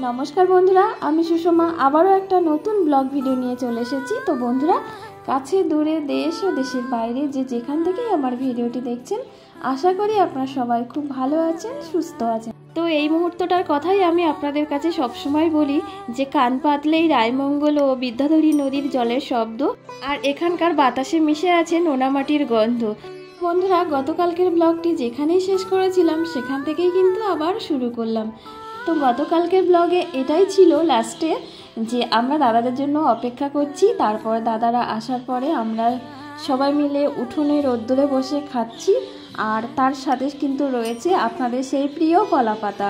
नमस्कार बंधुरा आमी सुषमा आबारो एक नतून ब्लग भिडियो निये चले एसेछि। तो बंधुरा काछे दूरे देश और देशेर बाइरे जे जेखान थेकेई आमार भिडियोटी देखछेन आशा करी आपनारा सबाई खूब भालो आछेन सुस्थ आछेन। तो এই মুহূর্তটার কথাই আমি আপনাদের কাছে সব সময় বলি যে কান পাতলেই রায়মঙ্গল ও বিদ্যাধরী নদীর জলের শব্দ আর এখানকার বাতাসে মিশে আছে নোনামাটির গন্ধ। বন্ধুরা গতকালকের ব্লগটি যেখানেই শেষ করেছিলাম সেখান থেকেই কিন্তু আবার শুরু করলাম। তো গতকালকের ব্লগে এটাই ছিল লাস্টে যে আমরা দাদাদের জন্য অপেক্ষা করছি, তারপর দাদারা আসার পরে আমরা সবাই মিলে উঠোনে রোদ্দুরে বসে খাচ্ছি। আর তার সাথে কিন্তু রয়েছে আপনাদের সেই প্রিয় কলাপাতা,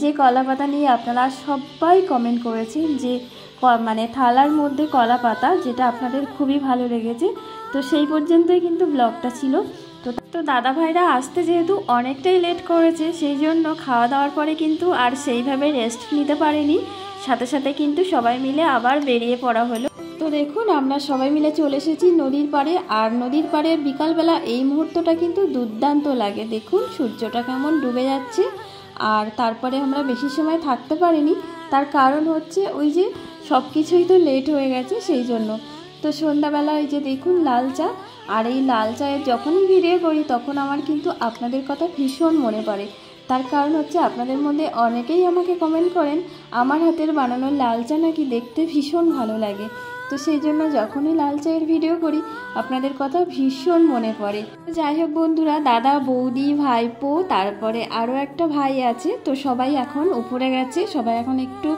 যে কলাপাতা নিয়ে আপনারা সবাই কমেন্ট করেছেন যে মানে থালার মধ্যে কলাপাতা, যেটা আপনাদের খুবই ভালো লেগেছে। তো সেই পর্যন্তই কিন্তু ব্লগটা ছিল। তো দাদা ভাইরা আসতে যেহেতু অনেকটাই লেট করেছে সেই জন্য খাওয়া দাওয়ার পরে কিন্তু আর সেইভাবে রেস্ট নিতে পারিনি, সাথে সাথে কিন্তু সবাই মিলে আবার বেরিয়ে পড়া হলো। তো দেখুন আমরা সবাই মিলে চলে এসেছি নদীর পাড়ে, আর নদীর পাড়ে বিকালবেলা এই মুহূর্তটা কিন্তু দুর্দান্ত লাগে। দেখুন সূর্যটা কেমন ডুবে যাচ্ছে। আর তারপরে আমরা বেশি সময় থাকতে পারিনি, তার কারণ হচ্ছে ওই যে সব কিছুই তো লেট হয়ে গেছে সেই জন্য। তো সন্ধ্যাবেলা ওই যে দেখুন লাল চা, আর এই লাল চায়ের যখনই ভিডিও করি তখন আমার কিন্তু আপনাদের কথা ভীষণ মনে পড়ে। তার কারণ হচ্ছে আপনাদের মধ্যে অনেকেই আমাকে কমেন্ট করেন আমার হাতের বানানো লাল চা নাকি দেখতে ভীষণ ভালো লাগে। তো সেই জন্য যখনই লাল চায়ের ভিডিও করি আপনাদের কথা ভীষণ মনে পড়ে। যাই হোক বন্ধুরা, দাদা বৌদি ভাইপো তারপরে আরও একটা ভাই আছে, তো সবাই এখন উপরে গেছে, সবাই এখন একটু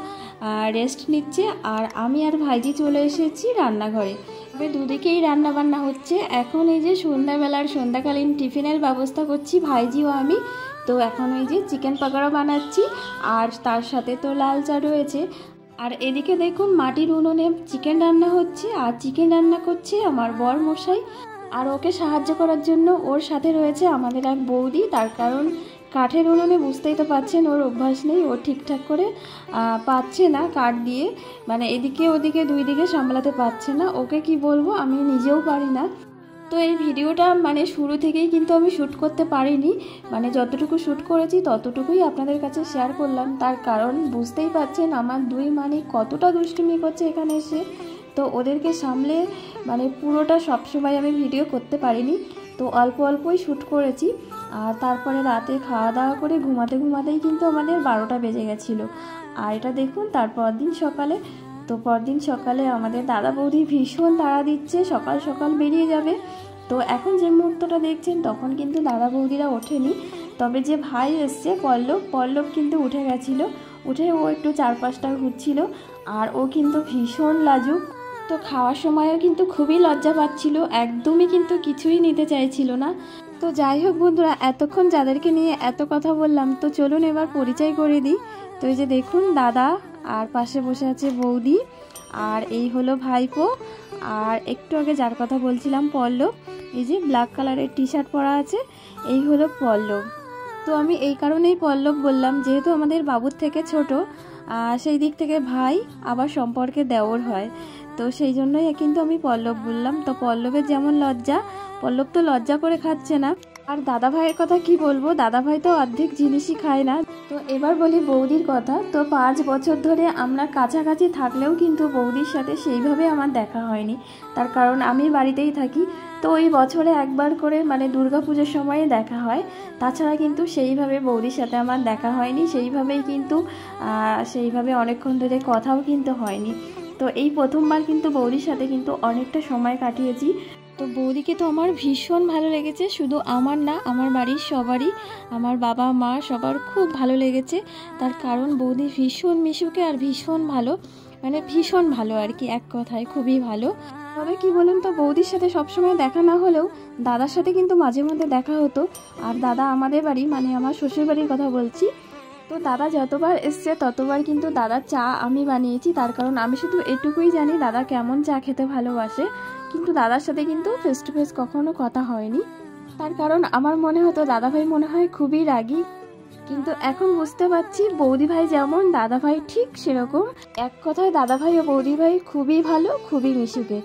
রেস্ট নিচ্ছে। আর আমি আর ভাইজি চলে এসেছি রান্নাঘরে। তবে দুদিকেই রান্না বান্না হচ্ছে। এখন এই যে সন্ধ্যাবেলার সন্ধ্যাকালীন টিফিনের ব্যবস্থা করছি ভাইজি ও আমি। তো এখন ওই যে চিকেন পকোড়া বানাচ্ছি আর তার সাথে তো লাল চা রয়েছে। আর এদিকে দেখুন মাটির উনুনে চিকেন রান্না হচ্ছে, আর চিকেন রান্না করছে আমার বর মশাই। আর ওকে সাহায্য করার জন্য ওর সাথে রয়েছে আমাদের এক বৌদি। তার কারণ কাঠের উনুনে বুঝতেই তো পাচ্ছেন ওর অভ্যাস নেই, ও ঠিকঠাক করে পাচ্ছে না কাঠ দিয়ে, মানে এদিকে ওদিকে দুই দিকে সামলাতে পারছে না। ওকে কি বলবো, আমি নিজেও পারি না। তো এই ভিডিওটা মানে শুরু থেকেই কিন্তু আমি শ্যুট করতে পারিনি, মানে যতটুকু শ্যুট করেছি ততটুকুই আপনাদের কাছে শেয়ার করলাম। তার কারণ বুঝতেই পারছেন আমার দুই মানে কতটা দুষ্টুমি করছে এখানে এসে। তো ওদেরকে সামলে মানে পুরোটা সবসময় আমি ভিডিও করতে পারিনি, তো অল্প অল্পই শ্যুট করেছি। আর তারপরে রাতে খাওয়া দাওয়া করে ঘুমাতেই কিন্তু আমাদের 12টা বেজে গেছিলো। আর এটা দেখুন তারপর দিন সকালে, তো পরদিন সকালে আমাদের দাদা বৌদি ভীষণ তাড়া দিচ্ছে, সকাল সকাল বেরিয়ে যাবে। তো এখন যে মুহূর্তটা দেখছেন তখন কিন্তু দাদা বৌদিরা ওঠেনি, তবে যে ভাই এসছে পল্লব কিন্তু উঠে গেছিলো। উঠে ও একটু চারপাশটা ঘুরছিল, আর ও কিন্তু ভীষণ লাজুক। তো খাওয়ার সময়ও কিন্তু খুবই লজ্জা পাচ্ছিল, একদমই কিন্তু কিছুই নিতে চাইছিল না। তো যাই হোক বন্ধুরা, এতক্ষণ যাদেরকে নিয়ে এত কথা বললাম, তো চলুন এবার পরিচয় করে দিই। তো এই যে দেখুন দাদা, আর পাশে বসে আছে বৌদি, আর এই হলো ভাইপো, আর একটু আগে যার কথা বলছিলাম পল্লব, এই যে ব্ল্যাক কালারের টি শার্ট পরা আছে, এই হলো পল্লব। তো আমি এই কারণেই পল্লব বললাম যেহেতু আমাদের বাবুর থেকে ছোট, সেই দিক থেকে ভাই আবার সম্পর্কে দেওর হয়, তো সেই জন্যই কিন্তু আমি পল্লব বললাম। তো পল্লবের যেমন লজ্জা, পল্লব তো লজ্জা করে খাচ্ছে না। আর দাদা ভাইয়ের কথা কি বলবো, দাদা ভাই তো অর্ধেক জিনিসই খায় না। তো এবার বলি বৌদির কথা। তো 5 বছর ধরে আমরা কাছাকাছি থাকলেও কিন্তু বৌদির সাথে সেইভাবে আমার দেখা হয়নি, তার কারণ আমি বাড়িতেই থাকি। তো ওই বছরে একবার করে মানে দুর্গাপুজোর সময়ে দেখা হয়, তাছাড়া কিন্তু সেইভাবে বৌদির সাথে আমার দেখা হয়নি, সেইভাবে অনেকক্ষণ ধরে কথাও কিন্তু হয়নি। তো এই প্রথমবার কিন্তু বৌদির সাথে কিন্তু অনেকটা সময় কাটিয়েছি। তো বৌদিকে তো আমার ভীষণ ভালো লেগেছে, শুধু আমার না আমার বাড়ির সবারই, আমার বাবা মা সবার খুব ভালো লেগেছে। তার কারণ বৌদি ভীষণ মিশুকে আর ভীষণ ভালো, মানে ভীষণ ভালো আর কি, এক কথায় খুবই ভালো। তবে কি বলুন তো, বৌদির সাথে সবসময় দেখা না হলেও দাদার সাথে কিন্তু মাঝে মধ্যে দেখা হতো। আর দাদা আমাদের বাড়ি মানে আমার শ্বশুর বাড়ির কথা বলছি, তো দাদা যতবার এসছে ততবার কিন্তু দাদার চা আমি বানিয়েছি, তার কারণ আমি শুধু এটুকুই জানি দাদা কেমন চা খেতে ভালোবাসে, কিন্তু দাদার সাথে কিন্তু ফেস টু ফেস কখনো কথা হয়নি। তার কারণ আমার মনে হতো দাদাভাই মনে হয় খুবই রাগী, কিন্তু এখন বুঝতে পারছি বৌদিভাই যেমন দাদাভাই ঠিক সেরকম। এক কথায় দাদাভাই ও বৌদিভাই খুবই ভালো, খুবই মিশুকে।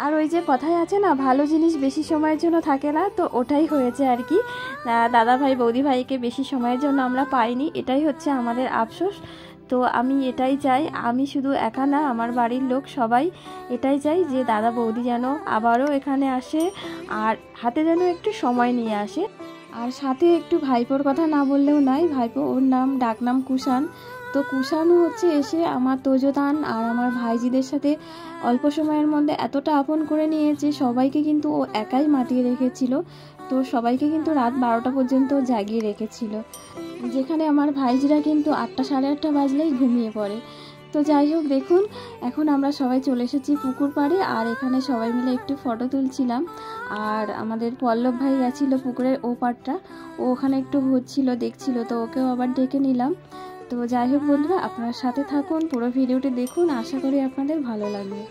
আর ওই যে কথায় আছে না, ভালো জিনিস বেশি সময়ের জন্য থাকে না, তো ওটাই হয়েছে আর কি। দাদাভাই বৌদিভাইকে বেশি সময়ের জন্য আমরা পাইনি, এটাই হচ্ছে আমাদের আফসোস। তো আমি এটাই চাই, আমি শুধু একা না, আমার বাড়ির লোক সবাই এটাই চাই যে দাদা বৌদি যেন আবারও এখানে আসে আর হাতে যেন একটু সময় নিয়ে আসে। আর সাথে একটু ভাইপোর কথা না বললেও নয়, ভাইপো ওর নাম ডাকনাম কুষাণ। তো কুষাণও হচ্ছে এসে আমার তোজোদান আর আমার ভাইজিদের সাথে অল্প সময়ের মধ্যে এতটা আপন করে নিয়েছে, সবাইকে কিন্তু ও একাই মাতিয়ে রেখেছিল। তো সবাইকে কিন্তু রাত 12টা পর্যন্ত জাগিয়ে রেখেছিল, যেখানে আমার ভাইজিরা কিন্তু 8টা সাড়ে 8টা বাজলেই ঘুমিয়ে পড়ে। তো যাই হোক, দেখুন এখন আমরা সবাই চলে এসেছি পুকুর পাড়ে, আর এখানে সবাই মিলে একটু ফটো তুলছিলাম। আর আমাদের পল্লব ভাই গেছিলো পুকুরের ও পাড়টা, ও ওখানে একটু ঘুরছিল দেখছিল, তো ওকেও আবার ডেকে নিলাম। তো যাই হোক বন্ধুরা, আপনার সাথে থাকুন, পুরো ভিডিওটি দেখুন, আশা করি আপনাদের ভালো লাগবে।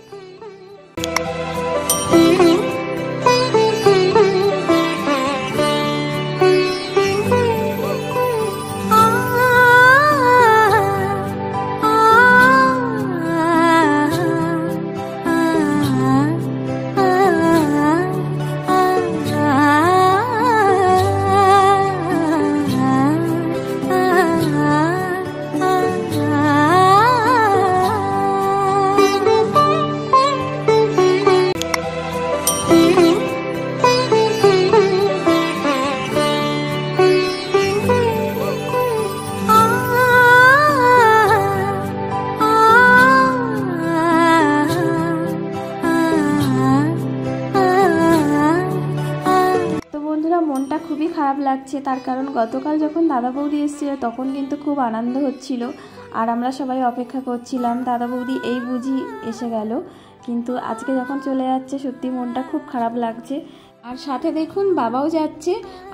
মনটা খুবই খারাপ লাগছে, তার কারণ গতকাল যখন দাদা বৌদি এসেছিল তখন কিন্তু খুব আনন্দ হচ্ছিল, আর আমরা সবাই অপেক্ষা করছিলাম দাদা বৌদি এই বুঝি এসে গেল। কিন্তু আজকে যখন চলে যাচ্ছে সত্যি মনটা খুব খারাপ লাগছে। আর সাথে দেখুন বাবাও যাচ্ছে,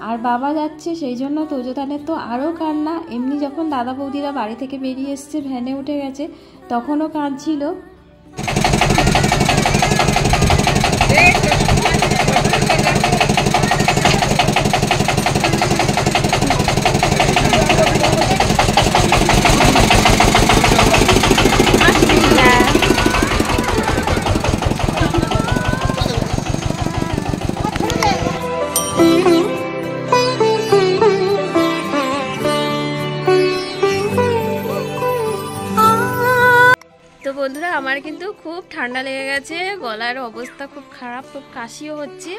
আর বাবা যাচ্ছে সেই জন্য তোজোদানের তো আরও কান্না। এমনি যখন দাদা বৌদিরা বাড়ি থেকে বেরিয়ে এসছে ভ্যানে উঠে গেছে তখনও কাঁদছিল। বন্ধুরা আমার কিন্তু খুব ঠান্ডা লেগে গেছে, গলার অবস্থা খুব খারাপ, খুব কাশিও হচ্ছে।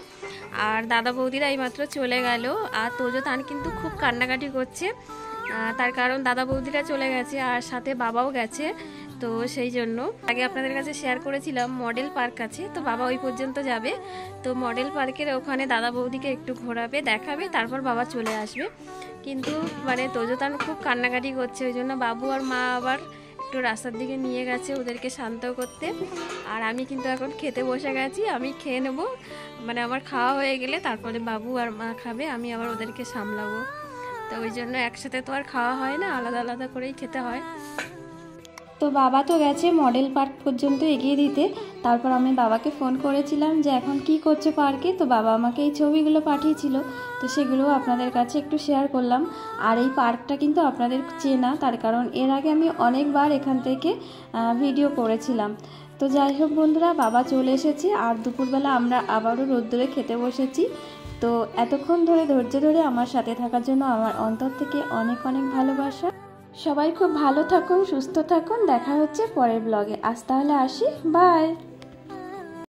আর দাদা বৌদিরা এইমাত্র চলে গেল, আর তোজোদান কিন্তু খুব কান্নাকাটি করছে, তার কারণ দাদা বৌদিরা চলে গেছে আর সাথে বাবাও গেছে। তো সেই জন্য আগে আপনাদের কাছে শেয়ার করেছিলাম মডেল পার্ক আছে, তো বাবা ওই পর্যন্ত যাবে। তো মডেল পার্কের ওখানে দাদা বৌদিকে একটু ঘোরাবে, দেখাবে, তারপর বাবা চলে আসবে। কিন্তু মানে তোজোদান খুব কান্নাকাটি করছে, ওই জন্য বাবু আর মা আবার একটু রাস্তার দিকে নিয়ে গেছে ওদেরকে শান্ত করতে। আর আমি কিন্তু এখন খেতে বসে গেছি, আমি খেয়ে নেব, মানে আমার খাওয়া হয়ে গেলে তারপরে বাবু আর মা খাবে, আমি আবার ওদেরকে সামলাবো। তো ওই জন্য একসাথে তো আর খাওয়া হয় না, আলাদা আলাদা করেই খেতে হয়। তো বাবা তো গেছে মডেল পার্ক পর্যন্ত এগিয়ে দিতে, তারপর আমি বাবাকে ফোন করেছিলাম যে এখন কি করছে পার্কে। তো বাবা আমাকে এই ছবিগুলো পাঠিয়েছিল, তো সেগুলো আপনাদের কাছে একটু শেয়ার করলাম। আর এই পার্কটা কিন্তু আপনাদের চেনা, তার কারণ এর আগে আমি অনেকবার এখান থেকে ভিডিও করেছিলাম। তো যাই হোক বন্ধুরা, বাবা চলে এসেছে, আর দুপুরবেলা আমরা আবারও রোদ্দুরে খেতে বসেছি। তো এতক্ষণ ধরে ধৈর্য ধরে আমার সাথে থাকার জন্য আমার অন্তর থেকে অনেক অনেক ভালোবাসা। সবাই খুব ভালো থাকুন, সুস্থ থাকুন, দেখা হচ্ছে পরের ব্লগে। আজ তাহলে আসি, বাই।